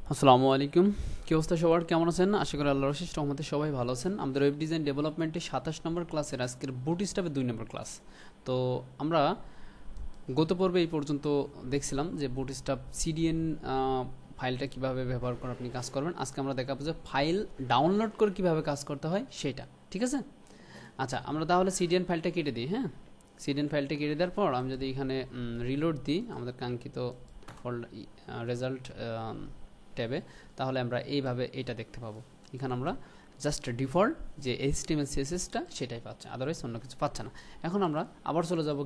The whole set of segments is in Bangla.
আসসালামু আলাইকুম। কি অবস্থা সবার, কেমন আছেন? আশা করি আল্লাহর অশেষ রহমতে সবাই ভালো আছেন। আমাদের ওয়েব ডিজাইন ডেভেলপমেন্টে 27 নম্বর ক্লাসের আজকের বুটস্ট্র্যাপের 2 নম্বর ক্লাস। তো আমরা গত পর্বে এই পর্যন্ত দেখছিলাম যে বুটস্ট্র্যাপ সিডিএন ফাইলটা কিভাবে ব্যবহার করে আপনি কাজ করবেন। আজকে আমরা দেখাবো যে ফাইল ডাউনলোড করে কিভাবে কাজ করতে হয় সেটা, ঠিক আছে? আচ্ছা, আমরা তাহলে সিডিএন ফাইলটা কেটে দিই। হ্যাঁ, সিডিএন ফাইলটা কেটে দেওয়ার পর আমি যদি এখানে রিলোড দিই আমাদের কাঙ্ক্ষিত রেজাল্ট ট্যাবে, তাহলে আমরা এইভাবে এটা দেখতে পাবো। এখানে আমরা জাস্ট ডিফল্ট যে HTML CSSটা সেটাই পাচ্ছে, আদারওয়াইজ অন্য কিছু পাচ্ছে না। এখন আমরা আবার চলে যাব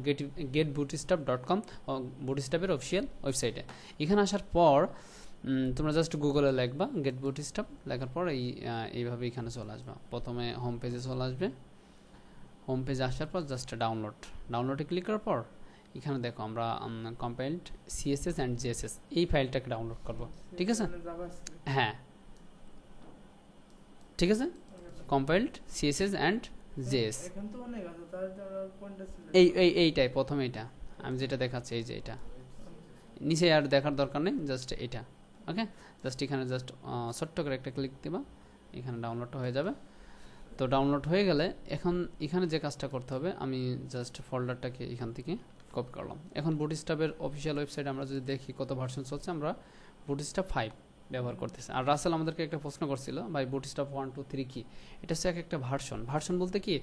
getbootstrap.com, বুটস্ট্র্যাপের অফিসিয়াল ওয়েবসাইটে। এখানে আসার পর তোমরা জাস্ট গুগলে লিখবা গেট বুটস্ট্র্যাপ, লেখার পর এইভাবে এখানে চলে আসবা। প্রথমে হোম পেজে চলে আসবে। হোম পেজে আসার পর জাস্ট ডাউনলোডে ক্লিক করার পর এখানে দেখো আমরা কম্পাইলড CSS অ্যান্ড JSS এই ফাইলটাকে ডাউনলোড করব, ঠিক আছে? হ্যাঁ, ঠিক আছে, কম্পাইলড CSS অ্যান্ড JS এইটাই প্রথমে, এইটা আমি যেটা দেখাচ্ছি, এই যে এটা নিচে আর দেখার দরকার নেই, জাস্ট এটা। ওকে, জাস্ট এখানে জাস্ট ছোট্ট করে একটা ক্লিক দিবা, এখানে ডাউনলোডটা হয়ে যাবে। তো ডাউনলোড হয়ে গেলে এখন এখানে যে কাজটা করতে হবে, আমি জাস্ট ফোল্ডারটাকে এখান থেকে কপি করলাম। এখন বুটস্ট্র্যাপের অফিসিয়াল ওয়েবসাইট আমরা যদি দেখি কত ভার্সন চলছে, আমরা বুটস্ট্র্যাপ 5 ব্যবহার করতেছি। আর রাসেল আমাদেরকে একটা প্রশ্ন করছিল, ভাই বুটস্ট্র্যাপ 1 2 3 কি? এটা হচ্ছে একটা ভার্সন বলতে কি,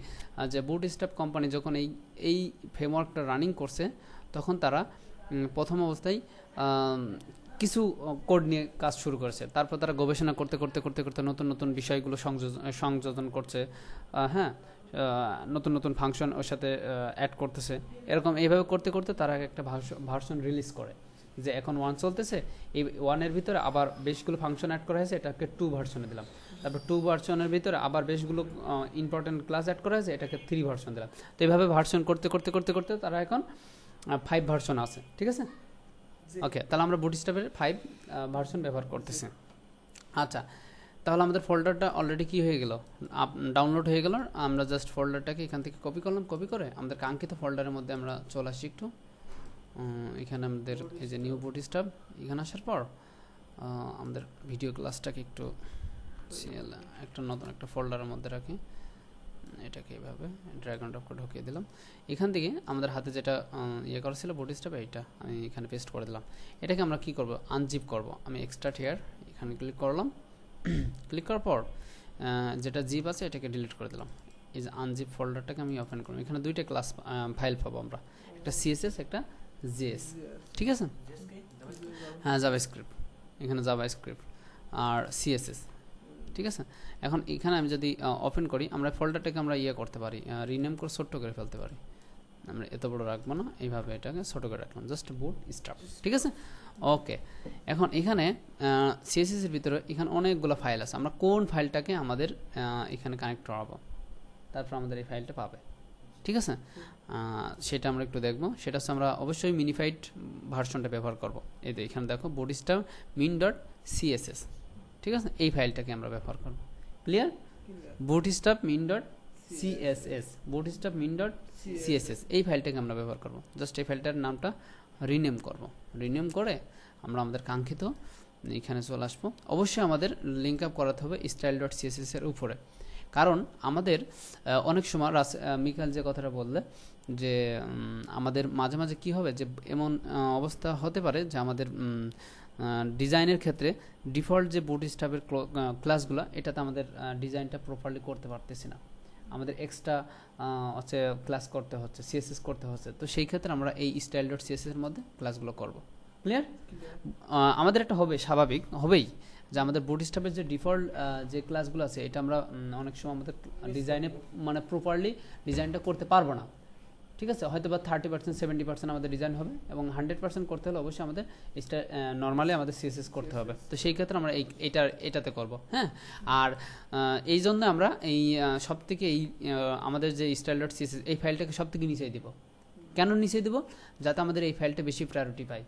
যে বুটস্ট্র্যাপ কোম্পানি যখন এই ফ্রেমওয়ার্কটা রানিং করছে, তখন তারা প্রথম অবস্থায় কিছু কোড নিয়ে কাজ শুরু করেছে। তারপর তারা গবেষণা করতে করতে করতে করতে নতুন নতুন বিষয়গুলো সংযোজন করছে। হ্যাঁ, নতুন নতুন ফাংশন ওর সাথে অ্যাড করতেছে। এরকম এইভাবে করতে করতে তারা একটা ভার্সন রিলিজ করে, যে এখন 1 চলতেছে, এই 1-এর ভিতরে আবার বেশগুলো ফাংশন অ্যাড করা হয়েছে, এটাকে 2 ভার্সনে দিলাম। তারপর 2 ভার্সনের ভিতরে আবার বেশগুলো ইম্পর্টেন্ট ক্লাস অ্যাড করা হয়েছে, এটাকে 3 ভার্সন দিলাম। তো এইভাবে ভার্সন করতে করতে করতে করতে তারা এখন 5 ভার্সন আছে, ঠিক আছে? ওকে, তাহলে আমরা বুটস্ট্র্যাপের 5 ভার্সন ব্যবহার করতেছি। আচ্ছা, তাহলে আমাদের ফোল্ডারটা অলরেডি কি হয়ে গেল, ডাউনলোড হয়ে গেল। আমরা জাস্ট ফোল্ডারটাকে এখান থেকে কপি করলাম, কপি করে আমাদের কাঙ্ক্ষিত ফোল্ডারের মধ্যে আমরা চলে আসি একটু। এখানে আমাদের এই যে নিউ বুটস্ট্র্যাপ, এখানে আসার পর আমাদের ভিডিও ক্লাসটাকে একটু একটা নতুন একটা ফোল্ডারের মধ্যে রাখি। এটাকে এইভাবে ড্র্যাগ অ্যান্ড ড্রপ করে ঢুকিয়ে দিলাম। এখান থেকে আমাদের হাতে যেটা করা ছিল বুটস্ট্র্যাপ, এইটা আমি এখানে পেস্ট করে দিলাম। এটাকে আমরা কি করব, আনজিপ করব। আমি এক্সট্রাক্ট হিয়ার এখানে ক্লিক করলাম। ক্লিক করার পর যেটা জিপ আছে এটাকে ডিলিট করে দিলাম। এই যে আনজিপ ফোল্ডারটাকে আমি ওপেন করলাম। এখানে 2টা ক্লাস ফাইল পাবো আমরা, একটা CSS একটা JS, ঠিক আছে? হ্যাঁ, জাভাস্ক্রিপ্ট, এখানে জাভাস্ক্রিপ্ট আর CSS, ঠিক আছে? এখন এখানে আমি যদি ওপেন করি, আমরা ফোল্ডারটাকে আমরা করতে পারি, রিনেম করে ছোট্ট করে ফেলতে পারি। আমরা এত বড় রাখবো না, এইভাবে এটাকে ছোট করে রাখলাম, জাস্ট বুটস্ট্র্যাপ, ঠিক আছে? ওকে, এখন এখানে CSS এর ভিতরে এখানে অনেকগুলো ফাইল আছে। আমরা কোন ফাইলটাকে আমাদের এখানে কানেক্ট করাবো, তারপর আমাদের এই ফাইলটা পাবে, ঠিক আছে? সেটা আমরা একটু দেখবো। সেটা হচ্ছে আমরা অবশ্যই মিনিফাইড ভার্সনটা ব্যবহার করব। এই যে এখানে দেখো বুটস্ট্র্যাপ min.css, ঠিক আছে? এই ফাইলটাকে আমরা ব্যবহার করব। ক্লিয়ার? বুটস্ট্র্যাপ min.css এই ফাইলটাকে আমরা ব্যবহার করব। জাস্ট এই ফাইলটার নামটা রিনেম করব। রিনেম করে আমরা আমাদের কাঙ্ক্ষিত এখানে চলে আসবো। অবশ্যই আমাদের লিঙ্ক আপ করাতে হবে style.css এর উপরে, কারণ আমাদের অনেক সময় মিকাল যে কথাটা বললে, যে আমাদের মাঝে মাঝে কি হবে, যে এমন অবস্থা হতে পারে যে আমাদের ডিজাইনের ক্ষেত্রে ডিফল্ট যে বুটস্ট্র্যাপের ক্লাসগুলো, এটাতে আমাদের ডিজাইনটা প্রপারলি করতে পারতেছি না, আমাদের এক্সট্রা হচ্ছে ক্লাস করতে হচ্ছে, CSS করতে হচ্ছে। তো সেই ক্ষেত্রে আমরা এই style.css এর মধ্যে ক্লাসগুলো করব। ক্লিয়ার? আমাদের একটা হবে, স্বাভাবিক হবেই, যে আমাদের বুটস্ট্র্যাপের যে ডিফল্ট যে ক্লাসগুলো আছে, এটা আমরা অনেক সময় আমাদের ডিজাইনে মানে প্রপারলি ডিজাইনটা করতে পারবো না, ঠিক আছে? হয়তো বা 30% 70% আমাদের ডিজাইন হবে, এবং 100% করতে হলে অবশ্যই আমাদের নর্মালি আমাদের CSS করতে হবে। তো সেই ক্ষেত্রে আমরা এটাতে করব। হ্যাঁ, আর এই জন্য আমরা এই সব থেকে আমাদের যে style.css এই ফাইলটাকে সব থেকে নিচেই দেবো। কেন নিচে দেবো? যাতে আমাদের এই ফাইলটা বেশি প্রায়োরিটি পায়,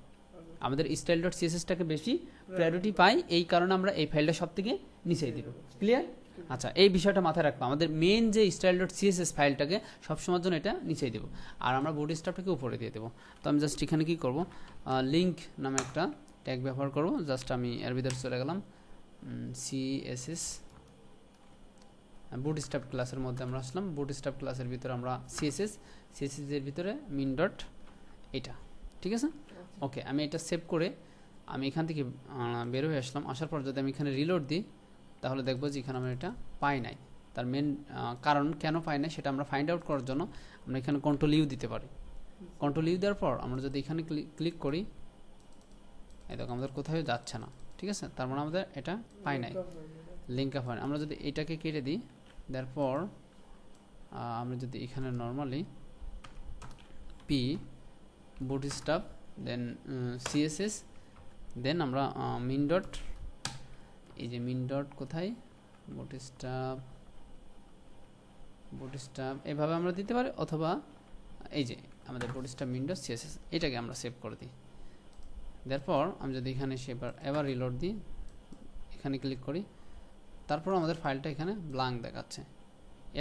আমাদের style.cssটাকে বেশি প্রায়োরিটি পাই, এই কারণে আমরা এই ফাইলটা সব থেকে নিচেই দেবো। ক্লিয়ার? আচ্ছা, এই বিষয়টা মাথায় রাখবো, আমাদের মেন যে style.css ফাইলটাকে সবসময়ের জন্য এটা নিচেই দেবো, আর আমরা বুটস্ট্র্যাপটাকে উপরে দিয়ে দেবো। তো আমি জাস্ট এখানে কি করব, লিঙ্ক নামে একটা ট্যাগ ব্যবহার করব। জাস্ট আমি এর ভিতরে চলে গেলাম, CSS বুটস্ট্র্যাপ ক্লাসের মধ্যে আমরা আসলাম। বুটস্ট্র্যাপ ক্লাসের ভিতরে আমরা CSS এর ভিতরে মিন ডট এটা, ঠিক আছে। ওকে, আমি এটা সেভ করে আমি এখান থেকে বের হয়ে আসলাম। আসার পর যদি আমি এখানে রিলোড দিই তাহলে দেখবো যে এখানে আমরা এটা পাই নাই। তার মেন কারণ কেন পাই নাই সেটা আমরা ফাইন্ড আউট করার জন্য আমরা এখানে কন্ট্রোল ইউ দিতে পারি। কন্ট্রোল ইউ দেওয়ার পর আমরা যদি এখানে ক্লিক করি, এই দেখো আমাদের কোথাও যাচ্ছে না, ঠিক আছে। তার মানে আমাদের এটা পাই নাই, লিঙ্ক আপ হয় না। আমরা যদি এটাকে কেটে দিই, তারপর আমরা যদি এখানে নর্মালি পি বুটস্ট্র্যাপ দেন CSS দেন আমরা মিন ডট, এই যে মিন ডট কোথায়, বুটস্ট্র্যাপ এভাবে আমরা দিতে পারি, অথবা এই যে আমাদের বুটস্ট্র্যাপ মিন ডট CSS এটাকে আমরা সেভ করে দিই। তারপর আমি যদি এখানে এবার রিলোড দিই, এখানে ক্লিক করি, তারপর আমাদের ফাইলটা এখানে ব্ল্যাঙ্ক দেখাচ্ছে।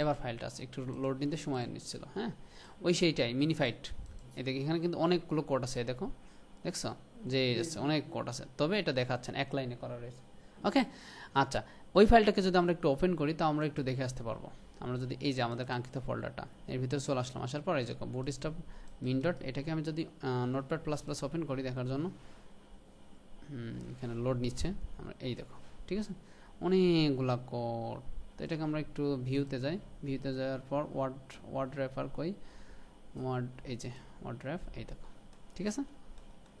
এবার ফাইলটা আছে, একটু লোড নিতে সময় নিচ্ছিল, হ্যাঁ ওই সেইটাই মিনিফাইড। এদিকে এখানে কিন্তু অনেকগুলো কোড আছে, দেখো দেখছো যে অনেক কোড আছে, তবে এটা দেখাচ্ছে না, এক লাইনে করা রয়েছে। ওকে, আচ্ছা, ওই ফাইলটাকে যদি আমরা একটু ওপেন করি তা আমরা একটু দেখে আসতে পারবো। আমরা যদি এই যে আমাদের কাঙ্ক্ষিত ফোল্ডারটা এর ভিতরে চলে আসলাম, আসার পর এই যে বুটস্ট্র্যাপ মিন ডট এটাকে আমি যদি নোটপ্যাড প্লাস প্লাস ওপেন করি দেখার জন্য, এখানে লোড নিচ্ছে, আমরা এই দেখো, ঠিক আছে, অনেকগুলা কোড। তো এটাকে আমরা একটু ভিউতে যাই, ভিউতে যাওয়ার পর ওয়ার্ড রেফার করি, এই যে ওয়ার্ড রেফ, এই দেখো, ঠিক আছে।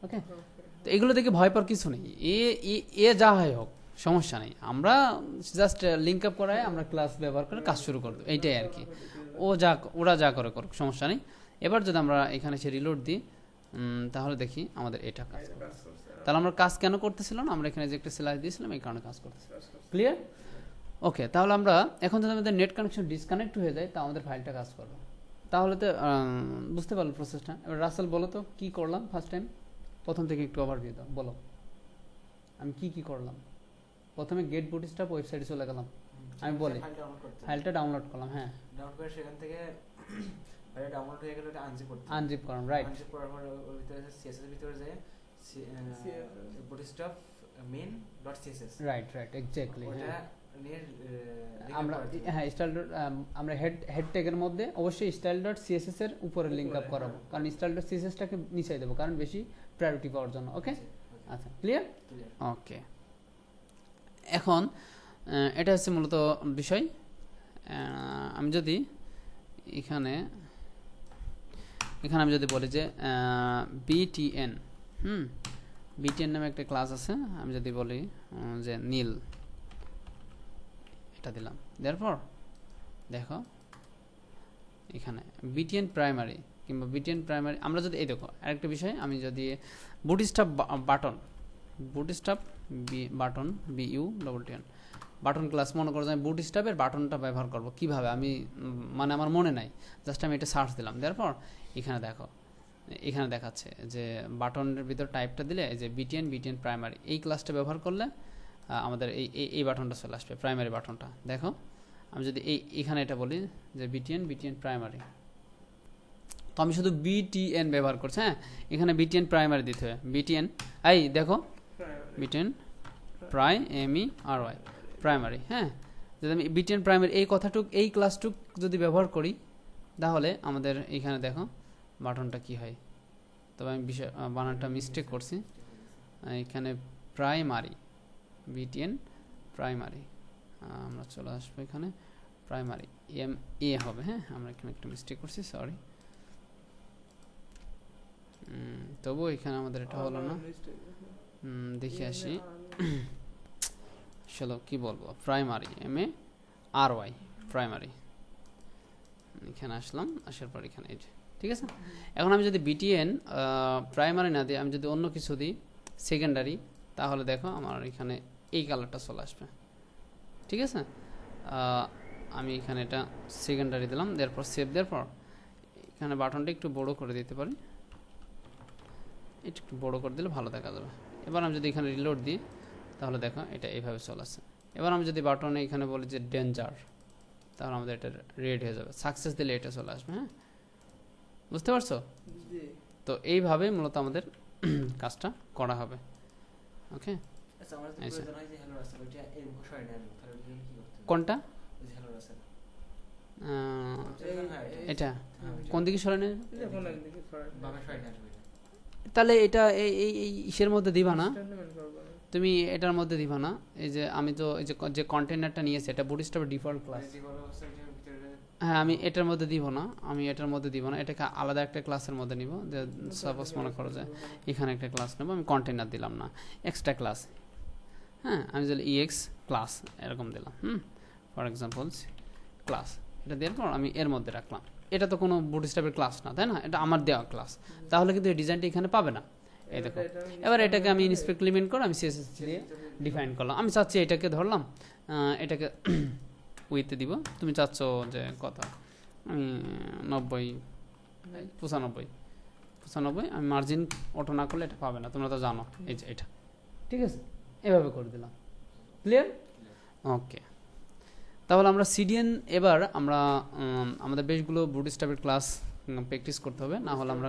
ওকে, তো এগুলো দেখে ভয় পাওয়ার কিছু নেই, এ যা হয় হোক সমস্যা নেই, আমরা জাস্ট লিঙ্ক আপ করায় আমরা ক্লাস ব্যবহার করে কাজ শুরু করবো, এইটাই আর কি। ওরা যা করে করুক, সমস্যা নেই। এবার যদি আমরা এখানে সে রিলোড দিই, তাহলে দেখি আমাদের এটা কাজ করতেছে। তাহলে আমরা কাজ কেন করতেছিল না, আমরা এখানে যে একটা স্ল্যাশ দিয়েছিলাম এই কারণে কাজ করতেছিলাম। ক্লিয়ার? ওকে, তাহলে আমরা এখন যদি আমাদের নেট কানেকশন ডিসকানেক্ট হয়ে যায় তা আমাদের ফাইলটা কাজ করবে। তাহলে তো বুঝতে পারলো প্রসেসটা। এবার রাসেল বলো তো কি করলাম ফার্স্ট টাইম, প্রথম থেকে একটু ওভারভিউ দাও, বলো আমি কি করলাম। প্রথমে গেট বুটস্ট্র্যাপ ওয়েবসাইটে চলে গেলাম, আমি বলি ফাইলটা ডাউনলোড করলাম, হ্যাঁ ডাউনলোড করে সেখান থেকে ফাইলটা ডাউনলোড হয়ে গেলে ওটা আনজিপ করলাম, রাইট। আনজিপ করার পর ওর ভিতরে CSS এর ভিতরে যায় bootstrap main.css, রাইট এক্স্যাক্টলি। ওটা নিয়ে আমরা হ্যাঁ আমরা হেড ট্যাগের মধ্যে অবশ্যই style.css এর উপরে লিংক আপ করাবো, কারণ style.css টাকে নিচে দেব, কারণ বেশি প্রায়োরিটি পাওয়ার জন্য। ওকে, আচ্ছা, ক্লিয়ার? ওকে, এখন এটা হচ্ছে মূলত বিষয়। আমি যদি এখানে আমি যদি বলি যে BTN BTN নামে একটা ক্লাস আছে, আমি যদি বলি যে নীল, এটা দিলাম, তারপর দেখো এখানে BTN প্রাইমারি কিংবা BTN প্রাইমারি, আমরা যদি এই দেখো আরেকটা বিষয়, আমি যদি bootstrap button BUTN button class মনে করো আমি বুটস্ট্র্যাপের বাটনটা ব্যবহার করব কিভাবে, আমি মানে আমার মনে নাই, জাস্ট আমি এটা সার্চ দিলাম, তারপর এখানে দেখো এখানে দেখাচ্ছে যে বাটনের ভিতর টাইপটা দিলে এই যে BTN প্রাইমারি এই ক্লাসটা ব্যবহার করলে আমাদের এই বাটনটা চলে আসবে, প্রাইমারি বাটনটা। দেখো আমি যদি এখানে এটা বলি যে BTN প্রাইমারি, তো আমি শুধু BTN ব্যবহার করছি, হ্যাঁ এখানে BTN প্রাইমারি দিতে হবে, BTN এই দেখো BTN প্রাইমারি, হ্যাঁ যদি আমি BTN প্রাইমারি এই কথাটুক এই ক্লাসটুক যদি ব্যবহার করি তাহলে আমাদের এখানে দেখো বাটনটা কি হয়। তবে আমি বানানটা মিস্টেক করছি, এখানে প্রাইমারি BTN প্রাইমারি, আমরা চলে আসবো এখানে প্রাইমারি MA হবে, হ্যাঁ আমরা এখানে একটা মিস্টেক করছি, সরি। তবু এখানে আমাদের এটা হলো না, দেখে আসি চলো কি বলবো, প্রাইমারি MARY প্রাইমারি, এখানে আসলাম, আসার পর এখানে এই যে, ঠিক আছে। এখন আমি যদি BTN প্রাইমারি না দিই, আমি যদি অন্য কিছু দিই সেকেন্ডারি, তাহলে দেখো আমার এখানে এই কালারটা চলে আসবে, ঠিক আছে। আমি এখানে এটা সেকেন্ডারি দিলাম, তারপর সেভ দেওয়ার পর এখানে বাটনটা একটু বড় করে দিতে পারি, একটু বড় করে দিলে ভালো দেখা যাবে। এবার আমি যদি এখানে রিলোড দিই তাহলে দেখো এটা এইভাবে চলে আসছে। এবার আমি যদি বাটনে এখানে বলি যে ডেঞ্জার, তাহলে আমাদের এটা রেড হয়ে যাবে, সাকসেস দিলে এটা চলে আসবে, হ্যাঁ বুঝতে পারছো? তো এইভাবে মূলত আমাদের কাজটা করা হবে। ওকে আচ্ছা আমার তো প্রয়োজন হয় যে হ্যালো রাসেল ওইটা এই সরাই নেন তাহলে কি করতে হবে কোনটা হ্যালো রাসেল এটা কোন দিকে সরানো দেখুন একদিকে সরাই বামে সরাই নেন তাহলে এটা এই এই ইসের মধ্যে দিবা না তুমি এটার মধ্যে দিবা না এই যে আমি তো এই যে কন্টেইনারটা নিয়েছি এটা বুটস্ট্র্যাপের ডিফল্ট ক্লাস হ্যাঁ আমি এটার মধ্যে দিব না এটাকে আলাদা একটা ক্লাসের মধ্যে নিব যে সাপোজ মনে করো যে এখানে একটা ক্লাস নেব আমি কন্টেইনার দিলাম না এক্সট্রা ক্লাস হ্যাঁ আমি যদি ইএক্স ক্লাস এরকম দিলাম ফর এক্সাম্পল ক্লাস এটা দেওয়ার পর আমি এর মধ্যে রাখলাম এটা তো কোনো বুটস্ট্র্যাপের ক্লাস না তাই না এটা আমার দেওয়া ক্লাস তাহলে কিন্তু এই ডিজাইনটা এখানে পাবে না এই দেখো এবার এটাকে আমি ইনস্পেক্ট লিমিট করে আমি সিএসএস দিয়ে ডিফাইন করলাম আমি চাচ্ছি এটাকে ধরলাম এটাকে উইথে দিব তুমি চাচ্ছ যে কত আমি 95 আমি মার্জিন অটো না করলে এটা পাবে না তোমরা তো জানো এই যে এটা ঠিক আছে এভাবে করে দিলাম ক্লিয়ার ওকে তাহলে আমরা সিডিএন এবার আমরা আমাদের বেশগুলো বুটস্ট্র্যাপের ক্লাস প্র্যাকটিস করতে হবে না হলে আমরা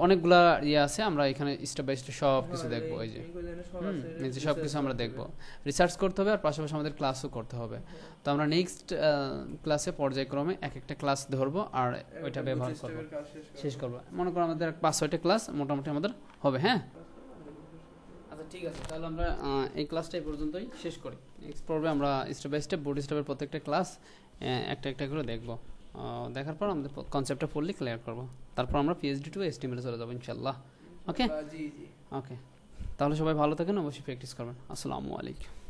অনেকগুলা আছে আমরা এখানে স্টেপ বাই স্টেপ সব কিছু দেখবো এই যে সব কিছু আমরা দেখবো রিসার্চ করতে হবে আর পাশাপাশি আমাদের ক্লাসও করতে হবে তো আমরা নেক্সট ক্লাসে পর্যায়ক্রমে এক একটা ক্লাস ধরবো আর ওইটা ব্যবহার করবো শেষ করবো মনে করো আমাদের 5-6টা ক্লাস মোটামুটি আমাদের হবে হ্যাঁ আচ্ছা ঠিক আছে তাহলে আমরা এই ক্লাসটা এই পর্যন্তই শেষ করি নেক্সট পর্বে আমরা স্টেপ বাই স্টেপ বুটস্ট্র্যাপের প্রত্যেকটা ক্লাস একটা একটা করে দেখবো দেখার পর আমাদের কনসেপ্টটা ফুললি ক্লিয়ার করবো তারপর আমরা পিএইচডি টু এসটিএমএল চলে যাবো ইনশাআল্লাহ ওকে ওকে তাহলে সবাই ভালো থাকেন অবশ্যই প্র্যাকটিস করবেন আসসালামু আলাইকুম